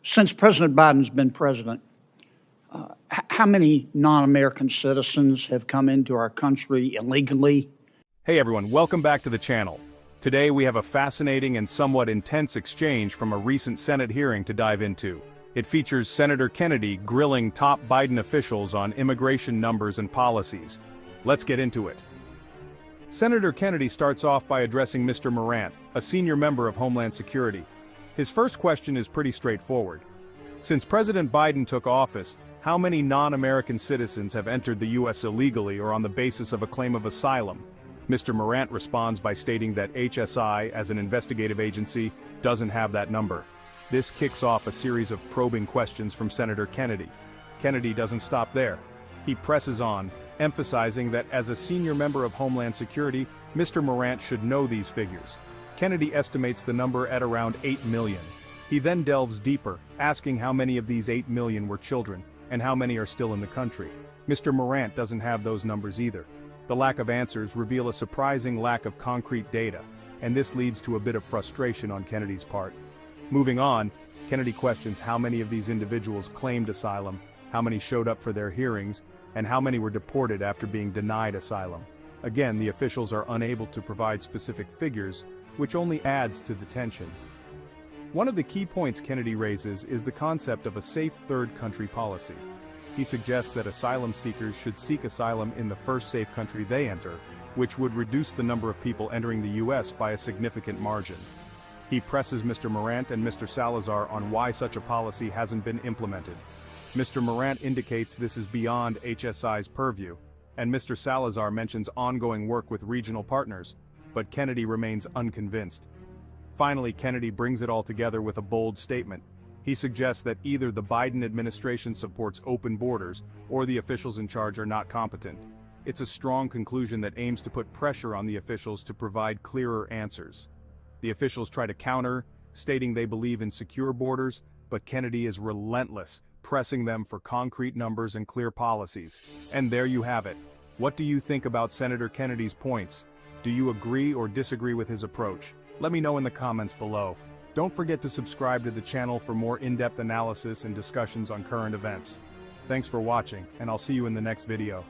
Since President Biden's been president, how many non-American citizens have come into our country illegally? Hey everyone, welcome back to the channel. Today we have a fascinating and somewhat intense exchange from a recent Senate hearing to dive into. It features Senator Kennedy grilling top Biden officials on immigration numbers and policies. Let's get into it. Senator Kennedy starts off by addressing Mr. Morant, a senior member of Homeland Security. His first question is pretty straightforward. Since President Biden took office, how many non-American citizens have entered the U.S. illegally or on the basis of a claim of asylum? Mr. Morant responds by stating that HSI, as an investigative agency, doesn't have that number. This kicks off a series of probing questions from Senator Kennedy. Kennedy doesn't stop there. He presses on, emphasizing that as a senior member of Homeland Security, Mr. Morant should know these figures. Kennedy estimates the number at around 8 million. He then delves deeper, asking how many of these 8 million were children, and how many are still in the country. Mr. Morant doesn't have those numbers either. The lack of answers reveal a surprising lack of concrete data, and this leads to a bit of frustration on Kennedy's part. Moving on, Kennedy questions how many of these individuals claimed asylum, how many showed up for their hearings, and how many were deported after being denied asylum. Again, the officials are unable to provide specific figures, which only adds to the tension. One of the key points Kennedy raises is the concept of a safe third country policy. He suggests that asylum seekers should seek asylum in the first safe country they enter, which would reduce the number of people entering the U.S. by a significant margin. He presses Mr. Morant and Mr. Salazar on why such a policy hasn't been implemented. Mr. Morant indicates this is beyond HSI's purview, and Mr. Salazar mentions ongoing work with regional partners, but Kennedy remains unconvinced. Finally, Kennedy brings it all together with a bold statement. He suggests that either the Biden administration supports open borders, or the officials in charge are not competent. It's a strong conclusion that aims to put pressure on the officials to provide clearer answers. The officials try to counter, stating they believe in secure borders, but Kennedy is relentless, pressing them for concrete numbers and clear policies. And there you have it. What do you think about Senator Kennedy's points? Do you agree or disagree with his approach? Let me know in the comments below. Don't forget to subscribe to the channel for more in-depth analysis and discussions on current events. Thanks for watching, and I'll see you in the next video.